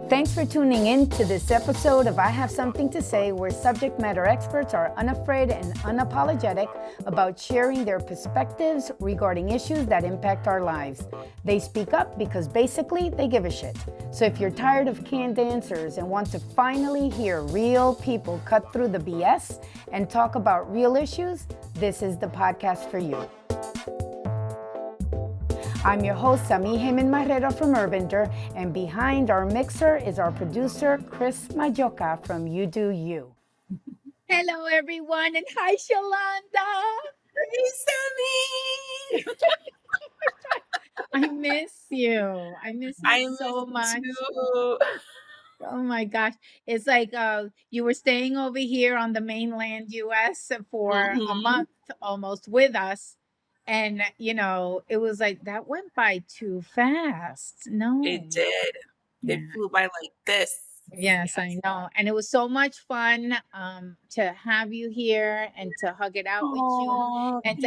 Thanks for tuning in to this episode of I Have Something to Say, where subject matter experts are unafraid and unapologetic about sharing their perspectives regarding issues that impact our lives. They speak up because basically they give a shit. So if you're tired of canned answers and want to finally hear real people cut through the BS and talk about real issues, this is the podcast for you. I'm your host, hmmm from Urbender, and behind our mixer is our producer, Chris Majoka from UdoU. Hello, everyone, and hi, Xaulanda. Hey, Sammy! I miss you. I miss you so much. Too. Oh my gosh. It's like you were staying over here on the mainland US for a month almost with us. And, it was like that went by too fast. No. It did. It flew by like this. Yes, I know. And it was so much fun to have you here and to hug it out with you and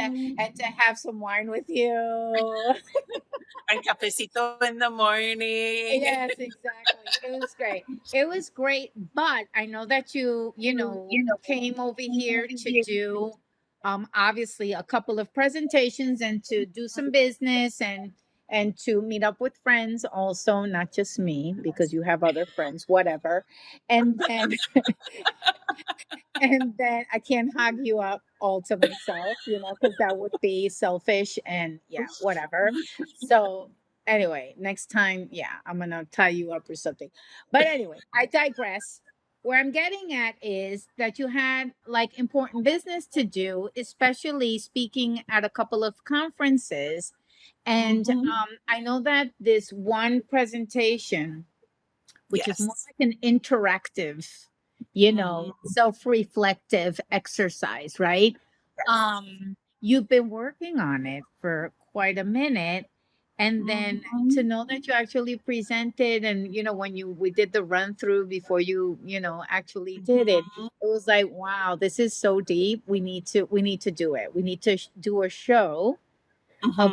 to have some wine with you. And cafecito in the morning. Yes, exactly. It was great. It was great, but I know that you came over here to do obviously a couple of presentations and to do some business and to meet up with friends also, not just me, because you have other friends, whatever. And then and then I can't hug you up all to myself, because that would be selfish and yeah, whatever. So anyway, next time, yeah, I'm gonna tie you up or something. But anyway, I digress. Where I'm getting at is that you had like important business to do, especially speaking at a couple of conferences. And I know that this one presentation, which is more Yes. like an interactive, self-reflective exercise, right? You've been working on it for quite a minute. And then to know that you actually presented and when we did the run through before you actually did it, it was like, wow, this is so deep. We need to do it. We need to do a show of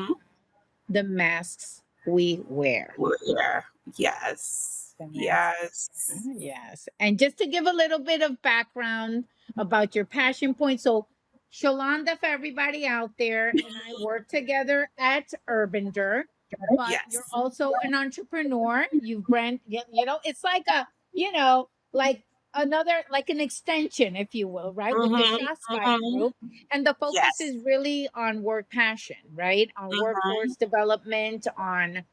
the masks we wear. Yeah. Yes. The masks. Yes. Yes. And just to give a little bit of background about your passion point. So, Xaulanda, for everybody out there, and I work together at Urbender, but you're Yes. also an entrepreneur. You've brand, it's like like another, like an extension, if you will, right? With the Shaskai group. And the focus Yes. is really on work passion, right? On workforce development, on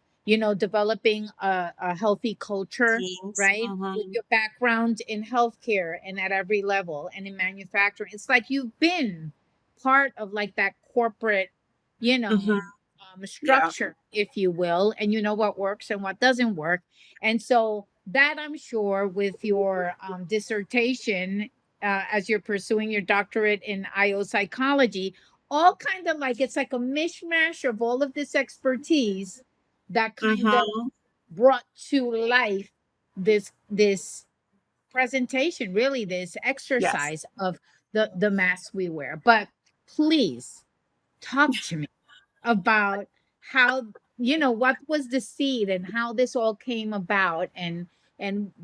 developing a healthy culture, Teams. right? With your background in healthcare and at every level and in manufacturing. It's like you've been part of like that corporate, Yeah. structure, if you will, and you know what works and what doesn't work. And so that I'm sure with your dissertation, as you're pursuing your doctorate in IO psychology, all kind of like it's like a mishmash of all of this expertise that kind of brought to life this presentation, really this Yes. exercise of the mask we wear. But please talk to me about how what was the seed and how this all came about and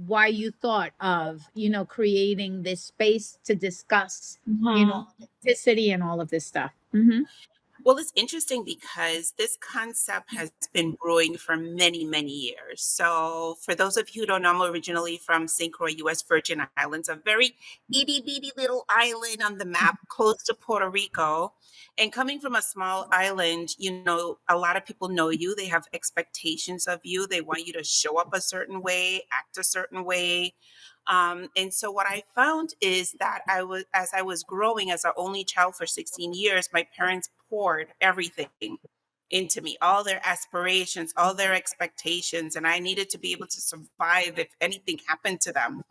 why you thought of creating this space to discuss authenticity and all of this stuff. Well, it's interesting because this concept has been brewing for many, many years. So, for those of you who don't know, I'm originally from St. Croix, U.S. Virgin Islands, a very itty bitty little island on the map close to Puerto Rico. And coming from a small island, a lot of people know you. They have expectations of you. They want you to show up a certain way, act a certain way. And so what I found is that as I was growing as an only child for 16 years, my parents poured everything into me, all their aspirations, all their expectations, and I needed to be able to survive if anything happened to them.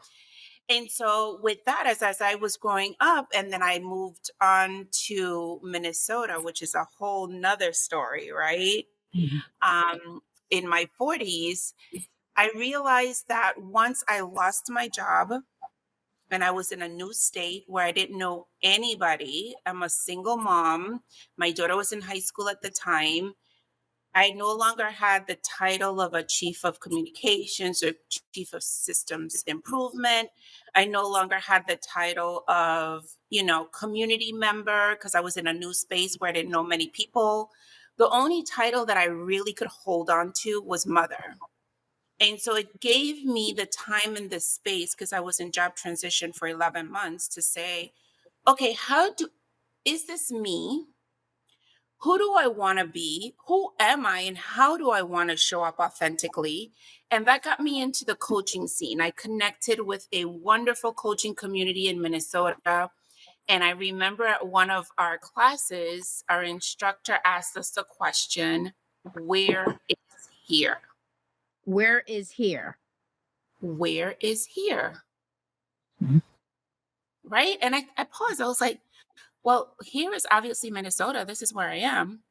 And so with that, as I was growing up, and then I moved on to Minnesota, which is a whole nother story, right? In my 40s, I realized that once I lost my job and I was in a new state where I didn't know anybody, I'm a single mom. My daughter was in high school at the time. I no longer had the title of a chief of communications or chief of systems improvement. I no longer had the title of, community member because I was in a new space where I didn't know many people. The only title that I really could hold on to was mother. And so it gave me the time and the space because I was in job transition for 11 months to say, okay, is this me? Who do I want to be? Who am I? And how do I want to show up authentically? And that got me into the coaching scene. I connected with a wonderful coaching community in Minnesota. And I remember at one of our classes, our instructor asked us the question, where is here? Where is here? Where is here? Mhm. Right. And I paused. I was like, well, here is obviously Minnesota. This is where I am.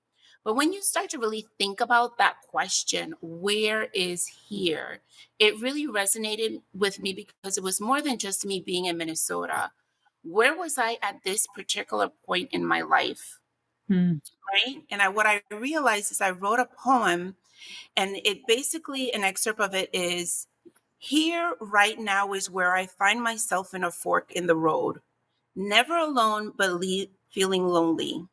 But when you start to really think about that question, where is here? It really resonated with me because it was more than just me being in Minnesota. Where was I at this particular point in my life? Hmm. Right. And what I realized is I wrote a poem, and it basically, an excerpt of it is, here right now is where I find myself in a fork in the road, never alone, but feeling lonely,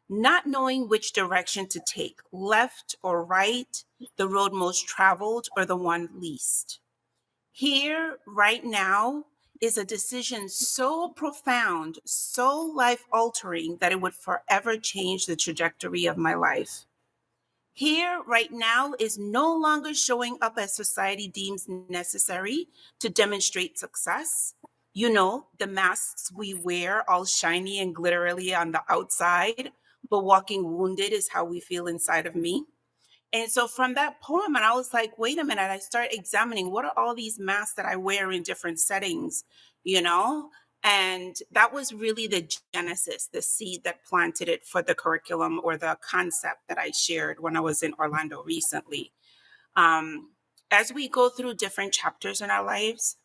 not knowing which direction to take, left or right, the road most traveled or the one least. Here, right now, is a decision so profound, so life altering that it would forever change the trajectory of my life. Here, right now, is no longer showing up as society deems necessary to demonstrate success. The masks we wear, all shiny and glittery on the outside, but walking wounded is how we feel inside of me. And so from that poem, and I was like, wait a minute, I start examining what are all these masks that I wear in different settings, you know? And that was really the genesis, the seed that planted it for the curriculum or the concept that I shared when I was in Orlando recently. Um, as we go through different chapters in our lives,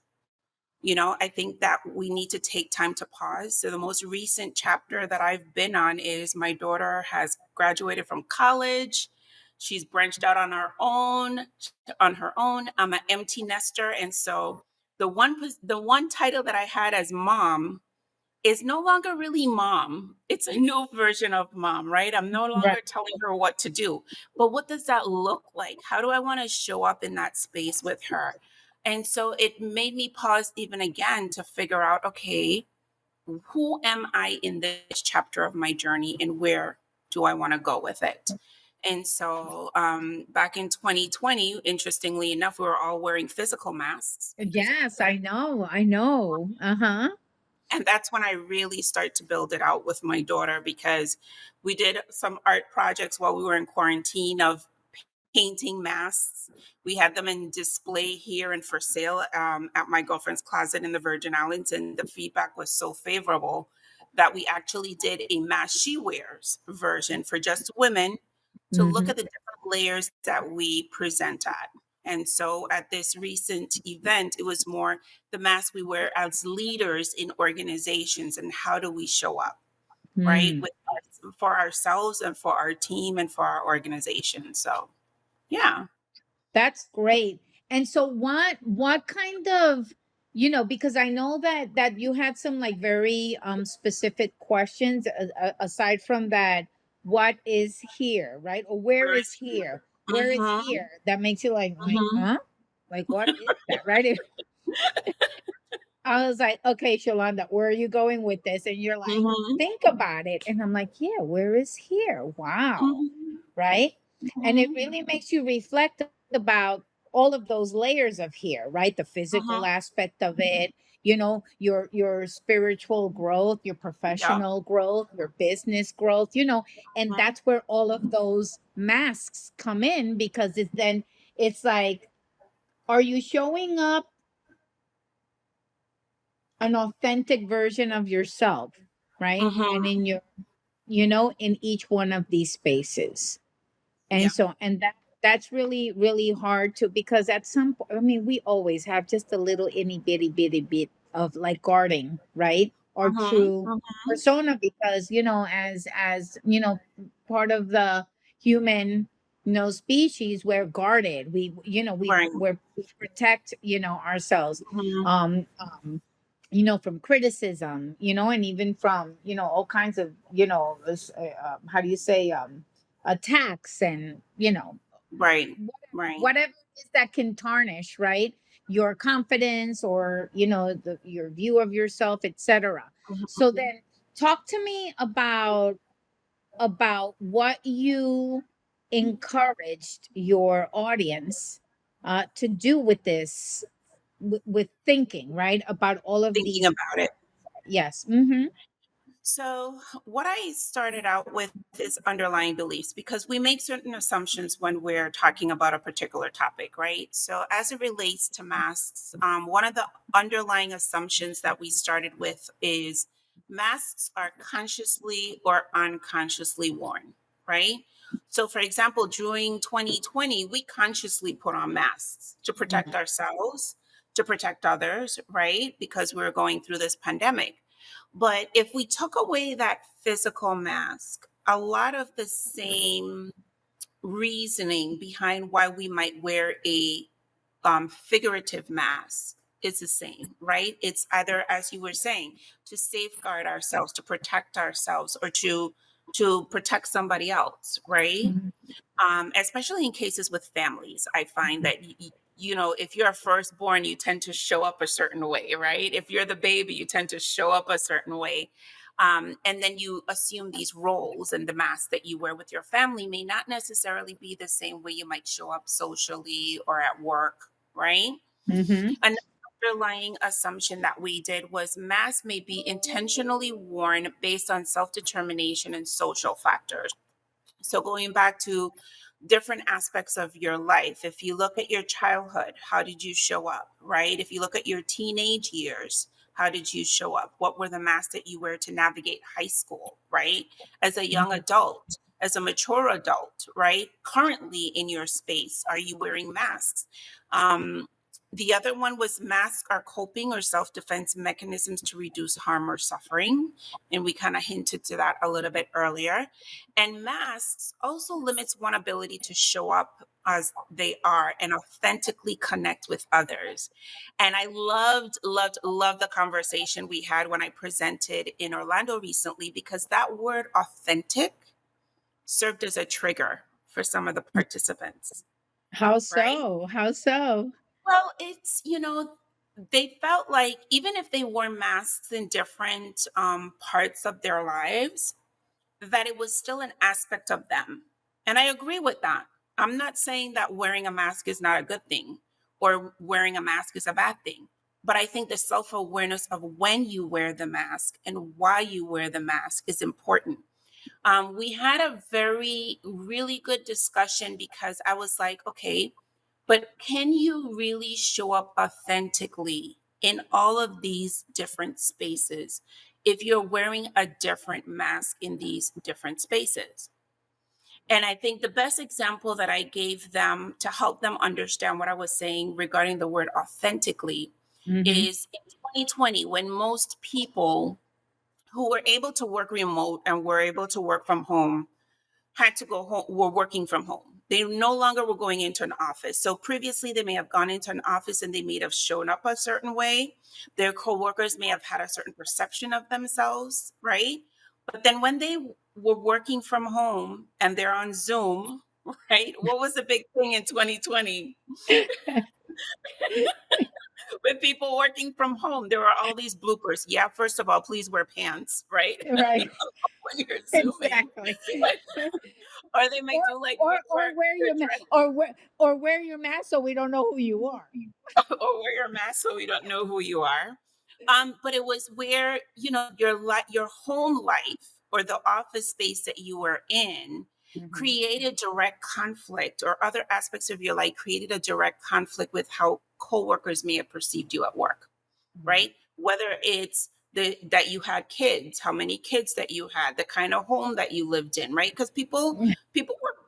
I think that we need to take time to pause. So the most recent chapter that I've been on is my daughter has graduated from college. She's branched out on her own. I'm an empty nester, and so the one title that I had as mom is no longer really mom. It's a new version of mom, right? I'm no Right. longer telling her what to do. But what does that look like? How do I want to show up in that space with her? And so it made me pause even again to figure out, okay, who am I in this chapter of my journey and where do I want to go with it? And so back in 2020, interestingly enough, we were all wearing physical masks because of Yes, I know. I know. Uh-huh. and that's when I really start to build it out with my daughter because we did some art projects while we were in quarantine of painting masks. We had them in display here and for sale at my girlfriend's closet in the Virgin Islands, and the feedback was so favorable that we actually did a mask she wears version for just women to look Hmm. at the different layers that we present at. And so at this recent event, it was more the mask we wear as leaders in organizations and how do we show up, right? Hmm. For ourselves and for our team and for our organization. So, yeah. That's great. And so what kind of, because I know that you had some like very specific questions aside from that, what is here, right? Or where Where is is he? here? Where is Mm-hmm. here? That makes you like, Mm-hmm. huh? Like what is that, right? I was like, okay, Shalonda, where are you going with this? And you're like, Mm-hmm. think about it. And I'm like, yeah, where is here? Wow. Mm-hmm. Right. And it Mm-hmm. really makes you reflect about all of those layers of here, right? The physical Mm-hmm. aspect of it, your spiritual growth, your Yeah. professional growth, your business growth, and Mm-hmm. that's where all of those masks come in because it's like, are you showing up an authentic version of yourself, right? And Mm-hmm. in each one of these spaces. Yeah. And so, and that's really, really hard to, because at some point, I mean, we always have just a little itty bitty bit of like guarding, right? Our Mm-hmm. true Mm-hmm. persona, because, as part of the human no species, we're guarded. Right. We protect, ourselves, Mhm. from criticism, and even from, all kinds of, how do you say, attacks, and, Right. Right. whatever it is that can tarnish, right, your confidence, or, your view of yourself, etc. So Mhm. then, talk to me about what you encouraged your audience to do with this, with thinking, right, about all of Thinking these. about it. Yes. Mm-hmm. So, what I started out with is underlying beliefs because we make certain assumptions when we're talking about a particular topic, right? So, as it relates to masks, one of the underlying assumptions that we started with is masks are consciously or unconsciously worn, right? So, for example, during 2020, we consciously put on masks to protect ourselves, to protect others, right? Because we were going through this pandemic. But if we took away that physical mask, a lot of the same reasoning behind why we might wear a figurative mask is the same, right? It's either, as you were saying, to safeguard ourselves, to protect ourselves, or to protect somebody else, right? Especially in cases with families, I find that if you're a firstborn, you tend to show up a certain way, right? If you're the baby, you tend to show up a certain way. And then you assume these roles, and the mask that you wear with your family may not necessarily be the same way you might show up socially or at work, right? Mm-hmm. Another underlying assumption that we did was masks may be intentionally worn based on self determination and social factors. So going back to different aspects of your life, if you look at your childhood, how did you show up, right? If you look at your teenage years, how did you show up? What were the masks that you wear to navigate high school, right? As a young adult, as a mature adult, right? Currently in your space, are you wearing masks? Um, the other one was masks are coping or self defense mechanisms to reduce harm or suffering. And we kind of hinted to that a little bit earlier. And masks also limits one ability to show up as they are and authentically connect with others. And I loved the conversation we had when I presented in Orlando recently because that word authentic served as a trigger for some of the participants, How right? so? How so? Well, they felt like even if they wore masks in different parts of their lives, that it was still an aspect of them. And I agree with that. I'm not saying that wearing a mask is not a good thing or wearing a mask is a bad thing. But I think the self awareness of when you wear the mask and why you wear the mask is important. We had a really good discussion because I was like, okay, but can you really show up authentically in all of these different spaces if you're wearing a different mask in these different spaces? And I think the best example that I gave them to help them understand what I was saying regarding the word authentically Mm-hmm. is in 2020, when most people who were able to work remote and were able to work from home had to go home, were working from home. They no longer were going into an office. So previously, they may have gone into an office and they may have shown up a certain way. Their coworkers may have had a certain perception of themselves, right? But then when they were working from home and they're on Zoom, right? What was the big thing in 2020 with people working from home? There were all these bloopers. Yeah, first of all, please wear pants, right? Right. When you're Zooming. Exactly. Or they or might do like or wear their your or wear your mask so we don't know who you are. or wear your mask so we don't know who you are. But it was where your home life or the office space that you were in Mhm. created direct conflict, or other aspects of your life created a direct conflict with how coworkers may have perceived you at work, Mhm. right? Whether it's that you had kids, how many kids that you had, the kind of home that you lived in, right? Because people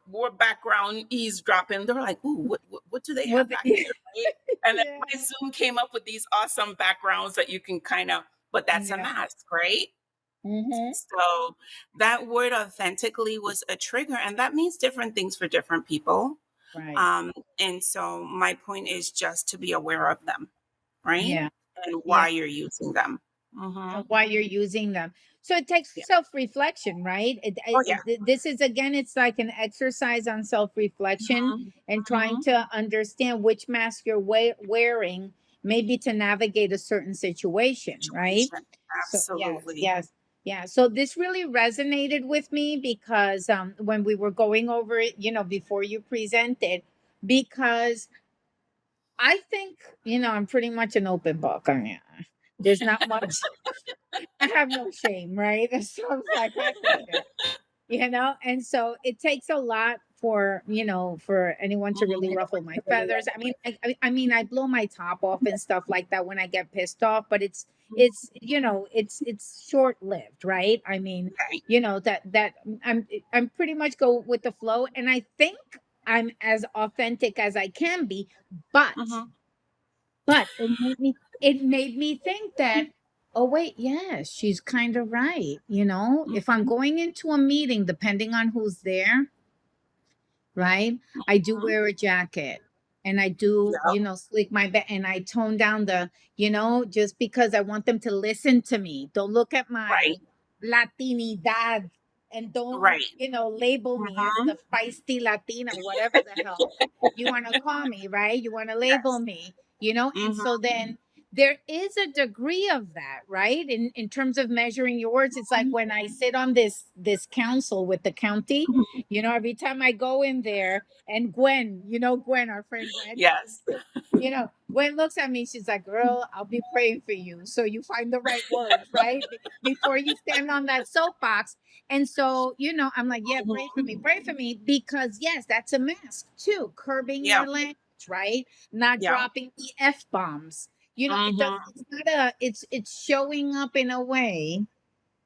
were background eavesdropping. They were like, "Ooh, what do they Well, have back there?" Right? And then yeah. my Zoom came up with these awesome backgrounds that you can kind of, but that's a Yeah. mask, right? Mm-hmm. So that word authentically was a trigger, and that means different things for different people. Right. Um, and so my point is just to be aware of them, right? Yeah. And Yeah. why you're using them. Hmm. And why you're using them. So it takes Yeah. self-reflection, right? Oh yeah. This is again, it's like an exercise on self-reflection Hmm. and trying Hmm. to understand which mask you're wearing, maybe to navigate a certain situation, right? Situation. So yes, Absolutely. yes, yeah. So this really resonated with me because when we were going over it, before you presented, because I think, I'm pretty much an open book. I mean, there's not much. I have no shame, right? So I was like, heck with it, And so it takes a lot for anyone to really Mhm. ruffle my feathers. I mean, I blow my top off and stuff like that when I get pissed off, but it's short lived, right? I mean, Right. that I'm pretty much go with the flow, and I think I'm as authentic as I can be, but Mhm. it made me think that, oh wait, yes, she's kind of right. If I'm Mhm. going into a meeting, depending on who's there, right? I do Mhm. wear a jacket and I do, Yep. sleek my back, and I tone down just because I want them to listen to me. Don't look at Right. my Latinidad, and don't, Right. label me as Mhm. the feisty Latina, whatever the hell you want to call me, right? You want to label Yes. me. And Mhm. so then there is a degree of that, right? In terms of measuring your words, it's like when I sit on this council with the county, Mhm. every time I go in there, and Gwen, Gwen, our friend Gwen, Yes. Gwen looks at me, she's like, girl, I'll be praying for you. So you find the right words, right? Before you stand on that soapbox. And so, I'm like, yeah, Mhm. pray for me, because yes, that's a mask too, curbing Yeah. your language, right? Not Yeah. dropping the F bombs. It does, Mhm. it's not it's showing up in a way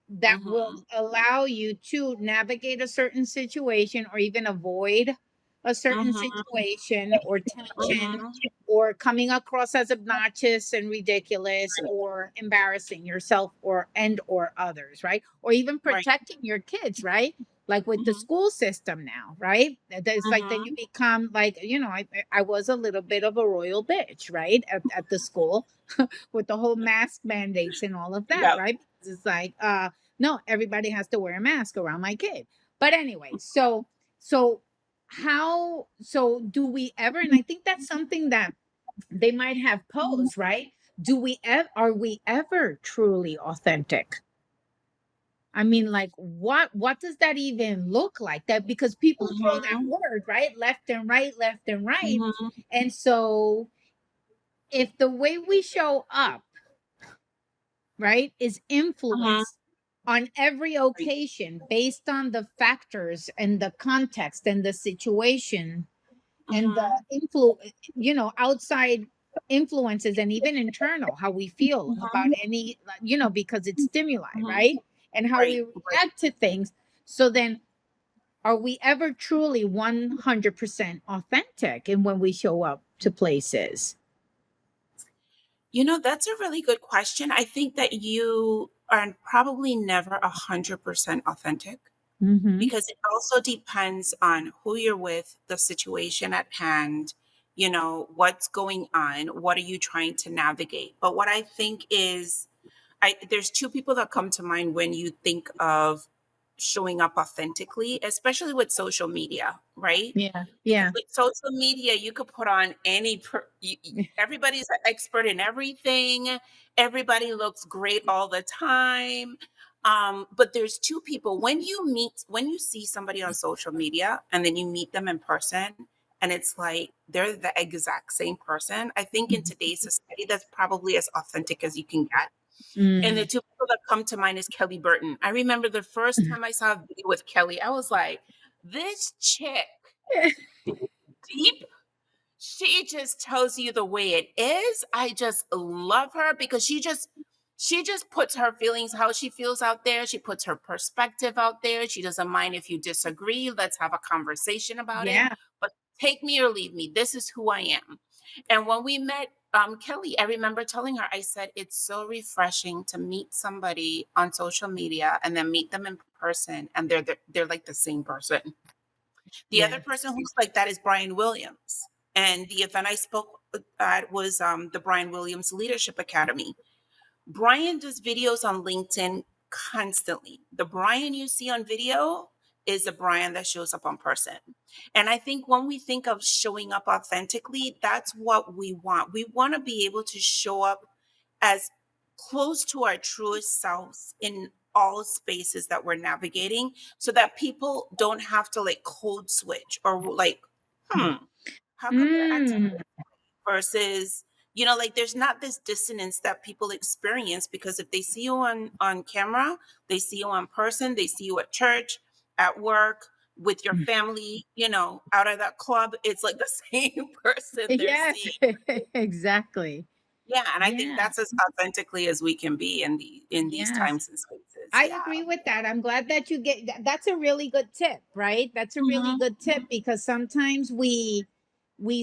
that will Mhm. allow you to navigate a certain situation, or even avoid a certain Mhm. situation or tension, Mhm. or coming across as obnoxious and ridiculous, Right. or embarrassing yourself or others, right? Or even Right. protecting your kids, right? Like with the Mhm. school system now, right? It's like then you Mhm. become like, I was a little bit of a royal bitch, right? At the school, with the whole mask mandates and all of that, Yep. right? Because it's like, no, everybody has to wear a mask around my kid. But anyway, so so do we ever, and I think that's something that they might have posed, right? Are we ever truly authentic? I mean, like, what does that even look like? That, because people throw that Mhm. word, right? Left and right, left and right. Mhm. And so if the way we show up, right, is Mhm. influenced on every Right. occasion based on the factors and the context and the situation and the Mhm. outside influences, and even internal, how we feel about Mhm. because it's stimuli, Mhm. right? And how we Right. Right. react to things. So then, are we ever truly 100% authentic in when we show up to places? That's a really good question. I think that you are probably never 100% authentic, Mm-hmm. because it also depends on who you're with, the situation at hand, what's going on, what are you trying to navigate. But what I think is, there's two people that come to mind when you think of showing up authentically, especially with social media, right? Yeah, Because yeah. with social media, you could put on everybody's an expert in everything. Everybody looks great all the time. But there's two people, when you see somebody on social media and then you meet them in person, and it's like they're the exact same person. I think in today's society, that's probably as authentic as you can get. And the Mm. two people that come to mind is Kelly Burton. I remember the first time I saw a video with Kelly, I was like, this chick, deep, she just tells you the way it is. I just love her because she just puts her feelings, how she feels out there. She puts her perspective out there. She doesn't mind if you disagree. Let's have a conversation about it. Yeah. But take me or leave me. This is who I am. And when we met Kelly, I remember telling her, I said, it's so refreshing to meet somebody on social media and then meet them in person, and they're like the same person. The other Yes. person who's like that is Brian Williams. And the event I spoke at was the Brian Williams Leadership Academy. Brian does videos on LinkedIn constantly. The Brian you see on video is the Brian that shows up on person. And I think when we think of showing up authentically, that's what we want. We want to be able to show up as close to our truest selves in all spaces that we're navigating so that people don't have to like code switch or like, how come they're acting Mm. versus like there's not this dissonance that people experience because if they see you on camera, they see you on person, they see you at church, at work, with your family, out of that club, it's like the same person they're Yes, seeing. exactly. Yeah, and I think Yeah, that's as authentically as we can be in these yes. times and spaces. I Yeah. agree with that. I'm glad that you get that's a really good tip, right? That's a really Mhm. good tip because sometimes we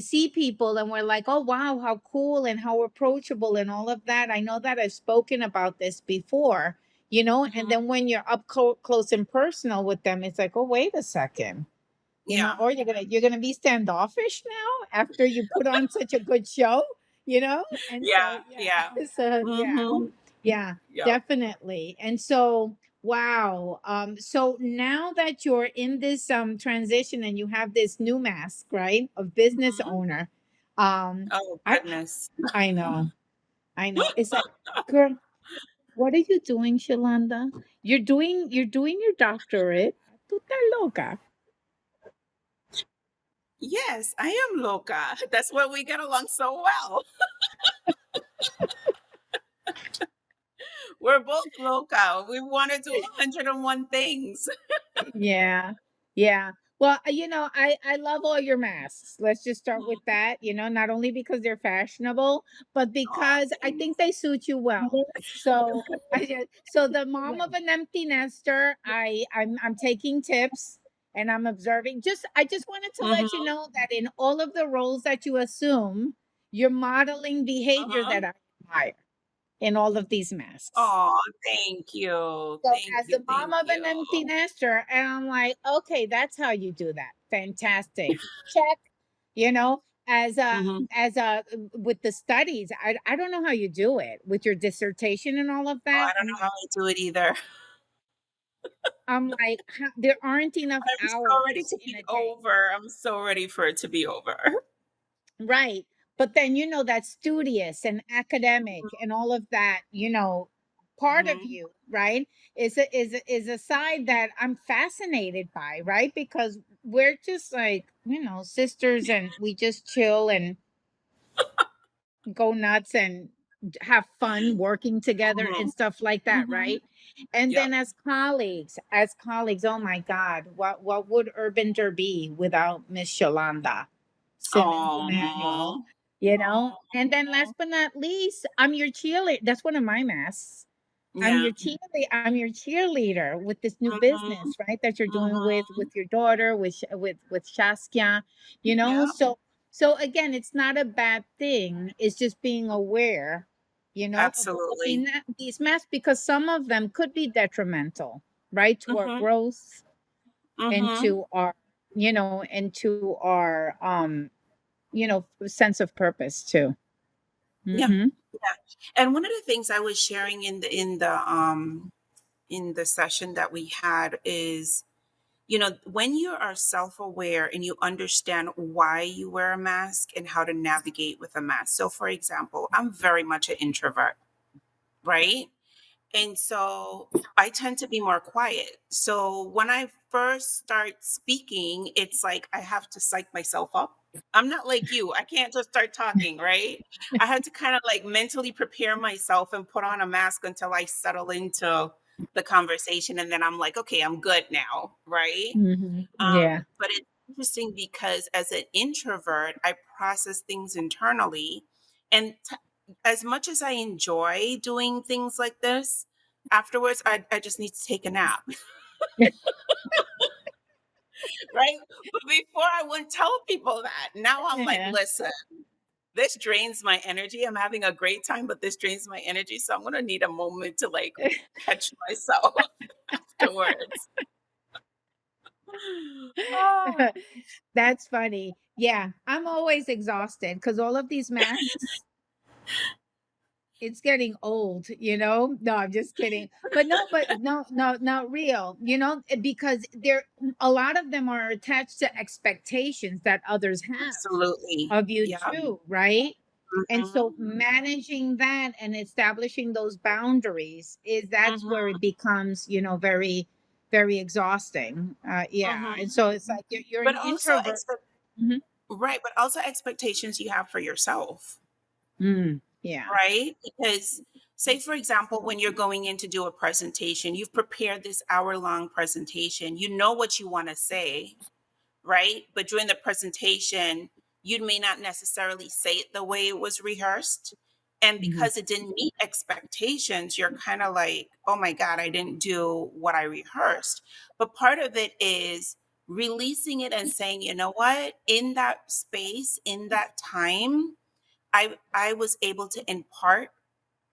see people and we're like, "Oh wow, how cool and how approachable and all of that." I know that I've spoken about this before, and Mhm. then when you're up close and personal with them, it's like, "Oh, wait a second." Yeah. Or you're gonna be standoffish now after you put on such a good show, and so Yeah. yeah, Yeah. so yeah, Mhm. yeah, Yep. definitely. And so wow, so now that you're in this transition and you have this new mask, right, of business Mhm. owner, um, Oh I goodness. I know, I know. It's like, girl, what are you doing, Shalanda? You're doing your doctorate. Tú estás loca. Yes, I am loca. That's why we get along so well. We're both loca. We want to do 101 things. Yeah. Yeah. Well, I love all your masks. Let's just start with that, not only because they're fashionable, but Oh, because I thanks. think they suit you well. So, so the mom of an empty nester, I'm taking tips and I'm observing. I just wanted to let you Mhm, know that in all of the roles that you assume, you're modeling behavior mhm. that I admire in all of these masks. Oh, thank you. So Thank as you. the mom Thank of you. an empty nester, and I'm like, okay, that's how you do that. Fantastic. Check. You know, as a Mhm. as a with the studies, I don't know how you do it with your dissertation and all of Oh, that. I don't know how I do it either. I'm like, there aren't enough I'm so ready hours to in be a day. over. I'm so ready for it to be over. Right. But then, that studious and academic and all of that, part of Mhm. you, right, is a side that I'm fascinated by, right? Because we're just like, sisters and we just chill and go nuts and have fun working together and Mhm. stuff like that, Mhm. right? And Yep. then as colleagues, oh my God, what would Urbander be without Miss Shalanda Simmonds-Emmanuel? Oh. And then last but not least, I'm your cheerleader. That's one of my masks. Yeah. I'm your cheerleader with this new Mhm. business, right? That you're doing with Mhm. your daughter, with Shaskia, Yeah. so again, it's not a bad thing. It's just being aware, of Absolutely. these masks because some of them could be detrimental, right, to our Mhm. growth and Mhm. to our, sense of purpose too. Yeah. Mm-hmm. Yeah. And one of the things I was sharing in the session that we had is, when you are self-aware and you understand why you wear a mask and how to navigate with a mask. So for example, I'm very much an introvert, right? And so I tend to be more quiet. So when I first start speaking, it's like I have to psych myself up. I'm not like you. I can't just start talking, right? I had to kind of like mentally prepare myself and put on a mask until I settle into the conversation. And then I'm like, okay, I'm good now, right? Mm-hmm. Yeah. But it's interesting because as an introvert, I process things internally. And as much as I enjoy doing things like this, afterwards, I just need to take a nap, right? But before I wouldn't tell people that. Now I'm like, Yeah. listen. this drains my energy. I'm having a great time, but this drains my energy. So I'm gonna need a moment to like catch myself afterwards. Oh, That's funny. Yeah, I'm always exhausted because all of these masks, it's getting old, you know? No, I'm just kidding. But no, not real, you know, because there a lot of them are attached to expectations that others have absolutely. of you Yeah. too, right? And Mhm. so managing that and establishing those boundaries is that's where Mhm. it becomes, very, very exhausting. Yeah. Mhm. And so it's like you're But an also introvert. Mhm. right, but also expectations you have for yourself. Yeah. Right? Because, say, for example, when you're going in to do a presentation, you've prepared this hour-long presentation. You know what you want to say, right? But during the presentation, you may not necessarily say it the way it was rehearsed. And Mhm. because it didn't meet expectations, you're kind of like, oh my God, I didn't do what I rehearsed. But part of it is releasing it and saying, you know what, in that space, in that time, I was able to impart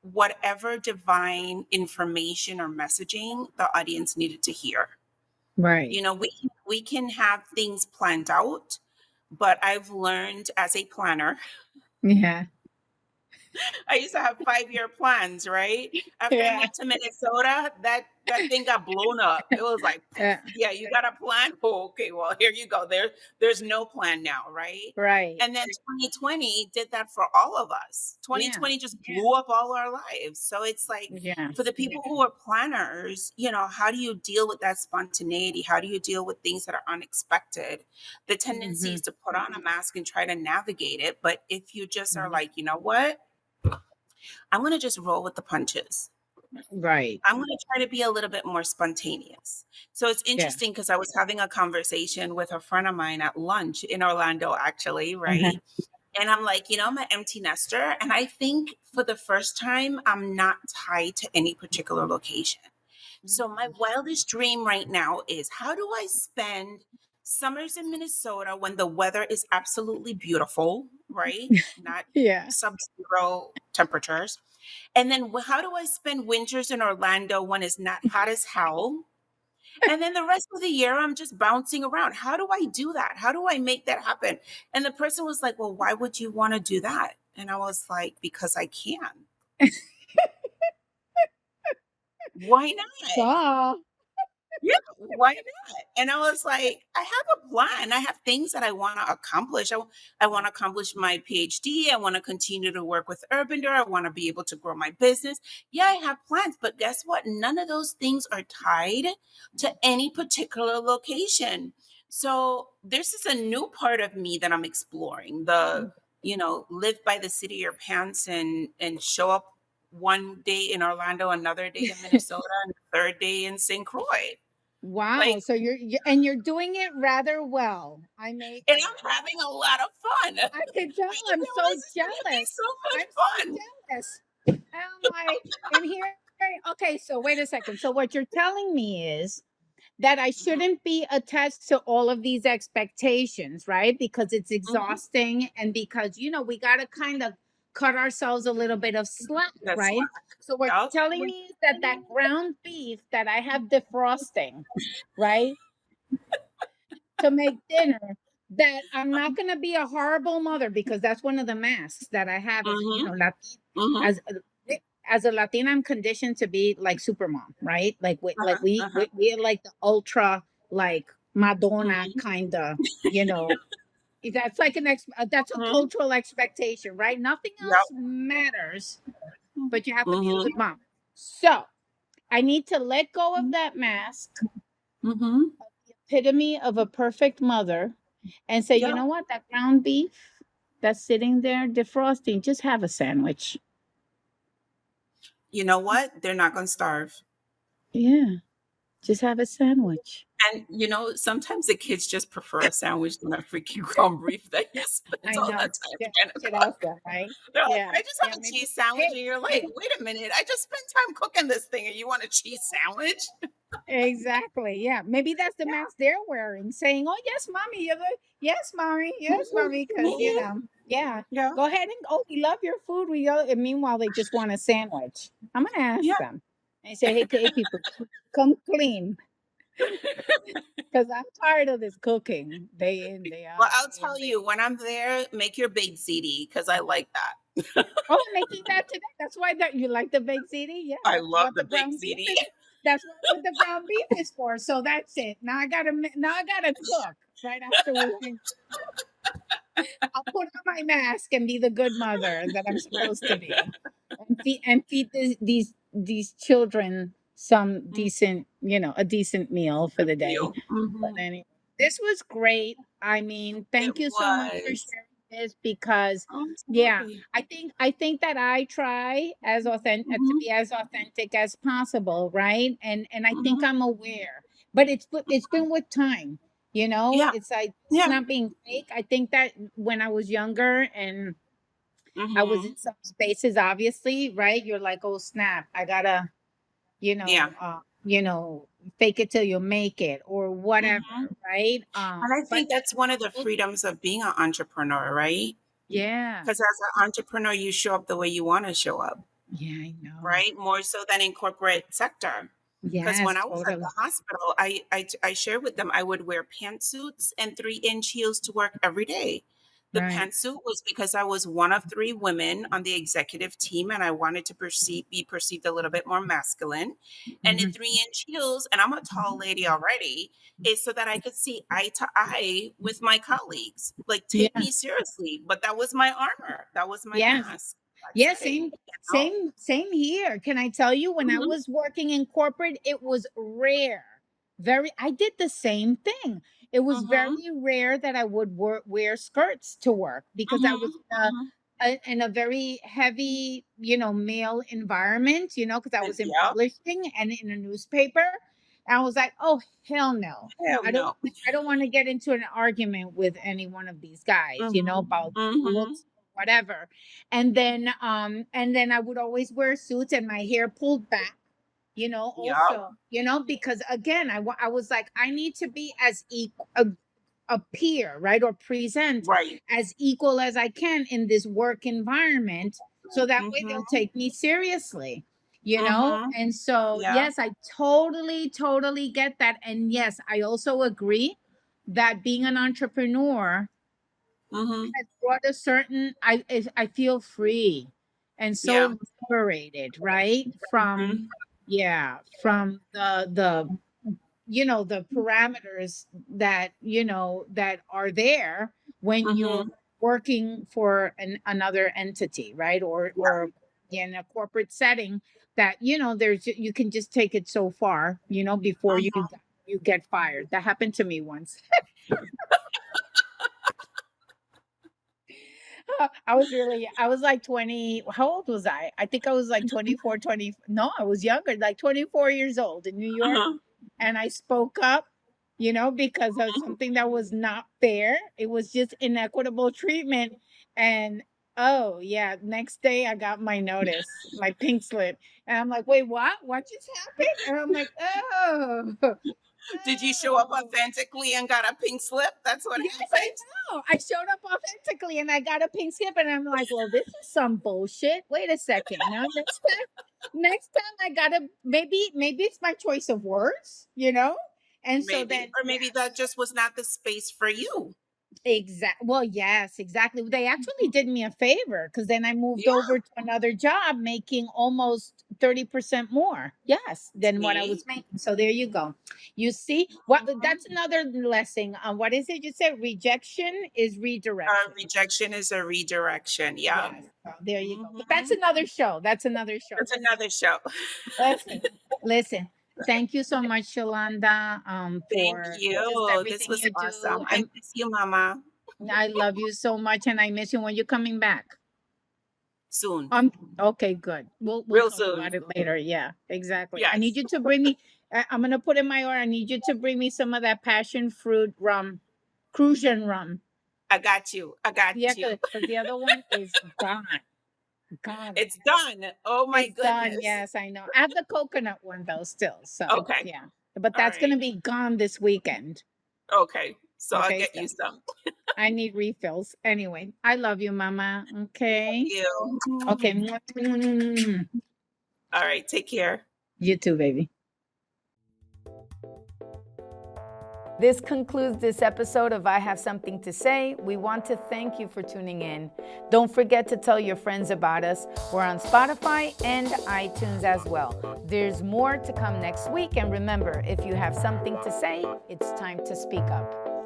whatever divine information or messaging the audience needed to hear. Right. You know, we can have things planned out, but I've learned as a planner. Yeah. I used to have 5-year plans, right? After I Yeah. moved to Minnesota, that thing got blown up. It was like, poof, Yeah. yeah, you got a plan? Oh, okay, well, here you go. There's no plan now, right? Right. And then 2020 did that for all of us. Yeah. 2020 just blew up all our lives. So it's like Yeah. for the people who are planners, how do you deal with that spontaneity? How do you deal with things that are unexpected? The tendency is Mhm. to put on a mask and try to navigate it. But if you just are Mhm. like, you know what? I'm going to just roll with the punches. Right. I'm going to try to be a little bit more spontaneous. So it's Yeah. interesting because I was having a conversation with a friend of mine at lunch in Orlando, actually, Uh-huh. right? And I'm like, I'm an empty nester. And I think for the first time, I'm not tied to any particular location. So my wildest dream right now is how do I spend summers in Minnesota when the weather is absolutely beautiful, right? Not Yeah. sub-zero temperatures. And then how do I spend winters in Orlando when it's not hot as hell? And then the rest of the year, I'm just bouncing around. How do I do that? How do I make that happen? And the person was like, well, why would you want to do that? And I was like, because I can. Why not? Duh. Yeah, why not? And I was like, I have a plan. I have things that I want to accomplish. I want to accomplish my PhD. I want to continue to work with Urbander. I want to be able to grow my business. Yeah, I have plans, but guess what? None of those things are tied to any particular location. So this is a new part of me that I'm exploring. Live by the seat of your pants and show up one day in Orlando, another day in Minnesota, and the third day in St. Croix. Wow. Like, So you're doing it rather well. I may and add. I'm having a lot of fun. I can tell. You I'm know, so this is gonna be jealous. so I'm much so fun. jealous. And I'm like, and here. Okay, so wait a second. So what you're telling me is that I Mhm, shouldn't be attached to all of these expectations, right? Because it's mhm. exhausting and because, we got to kind of cut ourselves a little bit of slack, That's right? why. So what Yup. you're telling me is that ground beef that I have defrosting, right? To make dinner, that I'm not going to be a horrible mother because that's one of the masks that I have as, Mhm, mhm. as as a Latina, I'm conditioned to be like super mom, right? Like Uh-huh, uh-huh. we are like the ultra like Madonna Mhm, kind of, you know. That's like that's a mhm. cultural expectation, right? Nothing Yup. else matters, but you have to be a Mhm, good mom. So I need to let go of that mask, mhm. epitome of a perfect mother, and say, you Yup. know what, that ground beef that's sitting there defrosting, just have a sandwich. You know what? They're not gonna starve. Yeah, just have a sandwich. And, sometimes the kids just prefer a sandwich than a freaking ground beef that you spent I all know. that time Yeah, trying to shit cook. awesome, right? They're like, Yeah. "I just Yeah, have a maybe. cheese sandwich," Hey, and you're like, maybe "Wait a minute, I just spent time cooking this thing and you want a cheese sandwich?" exactly. Yeah. Maybe that's the mask they're wearing, saying, "Oh yes, mommy, you're good. Yes, mommy. Yes, mommy." Because Mhm, Yeah. Yeah. Go ahead and oh, we love your food. And meanwhile they just want a sandwich. I'm gonna ask Yeah. them. And say, hey people, come clean. Because I'm tired of this cooking day in, day Well, out, I'll day in, tell day. you, when I'm there, make your baked ziti because I like that. Oh, I'm making that today. That's why that you like the baked ziti? Yeah, I that's love what the the baked ground beef ziti. is. That's what the ground beef is for. So that's it. Now I gotta cook right after we hang. I'll put on my mask and be the good mother that I'm supposed to be, and feed these children some Mm, decent, a decent meal for good the for day. you. But anyway, this was great. I mean, It thank you so much for was. sharing this because, yeah, Absolutely. I think that I try as authentic to Mhm, be as authentic as possible, right? And I think mhm. I'm aware, but it's been with time. Yeah, It's like it's yeah. not being fake. I think that when I was younger and I was in Mhm. some spaces, obviously, right? You're like, oh snap, I gotta you Yeah. know, uh, you know, fake it till you make it or whatever, Mhm. right? And I But think that's one of the freedoms of being an entrepreneur, right? yeah, Because as an entrepreneur, you show up the way you wanna show up. yeah, I know. Right? More so than in corporate sector. Because when Yes, I was at the totally. hospital, I shared with them I would wear pantsuits and 3-inch heels to work every day. The Right. pantsuit was because I was one of 3 women on the executive team, and I wanted to be perceived a little bit more masculine. And the Mhm. 3-inch heels, and I'm a tall lady already, is so that I could see eye to eye with my colleagues. Like, take Yeah. me seriously. But that was my armor. That was my Yes. mask. That's Yeah, it. same, You know? same here. Can I tell you, when I Mhm. was working in corporate, it was rare. I did the same thing. It was Mhm. very rare that I would wear skirts to work because I Mhm. was Mhm. in a very heavy, male environment, because I And was in yep. publishing and in a newspaper. And I was like, oh, hell no. Hell I don't no. I don't want to get into an argument with any one of these guys, Mhm. about Mhm. looks, whatever. And then I would always wear suits and my hair pulled back, Yep. also, because again, I was like, I need to be as equal, appear, right, or present Right. as equal as I can in this work environment, so that way they'll Mhm. take me seriously, Mhm. and so Yeah. yes, I totally get that. And yes, I also agree that being an entrepreneur Mhm. has brought a certain I feel free and Yeah. so liberated, right? From, Mhm. yeah, from the parameters that are there when you're Mhm. working for another entity, right? Or Yeah. in a corporate setting, that you can just take it so far, before Mhm. you get fired. That happened to me once. I was like 20. How old was I? I think I was like 24, 20. No, I was younger, like 24 years old in New York. Uh-huh. And I spoke up, because of Mhm. something that was not fair. It was just inequitable treatment. And oh, yeah, next day I got my notice, my pink slip. And I'm like, wait, what? What just happened? And I'm like, oh, Did you show up oh. authentically and got a pink slip? That's what Yes, I happened? know. I showed up authentically and I got a pink slip, and I'm like, well, this is some bullshit. Wait a second. Now next time I gotta, maybe it's my choice of words. And so Maybe. then Or maybe yes. that just was not the space for you. Well, yes, exactly. They actually did me a favor because then I moved Yeah. over to another job making almost 30% more. Yes, than what I See? was making. So there you go. You see, what Mhm. that's another lesson. What is it you said? Rejection is redirection. Rejection is a redirection. Yeah. Yes. So there you go. But that's Mhm. another show. That's another show. That's another show. Listen, listen. Thank you so much, Shalanda, Thank for just you. This everything was you do. awesome. I miss you, Mama. I love you so much, and I miss you. When you coming back? Soon. Um. Okay, good. We'll Real talk soon. about it later. Yeah, exactly. I need Yes. you to bring me. I'm gonna put in my order. I need you to bring me some of that passion fruit rum, Crucian rum. I got you. I got Yeah, you. because the other one is gone. Gone. It's done. Oh my It's done. goodness. Yes, I know. I have the coconut one though, still. So Okay. yeah, but All that's gonna right. be gone this weekend. Okay. So I'll Okay, get you some. I need refills. Anyway, I love you, Mama. Okay. You. Okay. All right. Take care. You too, baby. This concludes this episode of I Have Something to Say. We want to thank you for tuning in. Don't forget to tell your friends about us. We're on Spotify and iTunes as well. There's more to come next week. And remember, if you have something to say, it's time to speak up.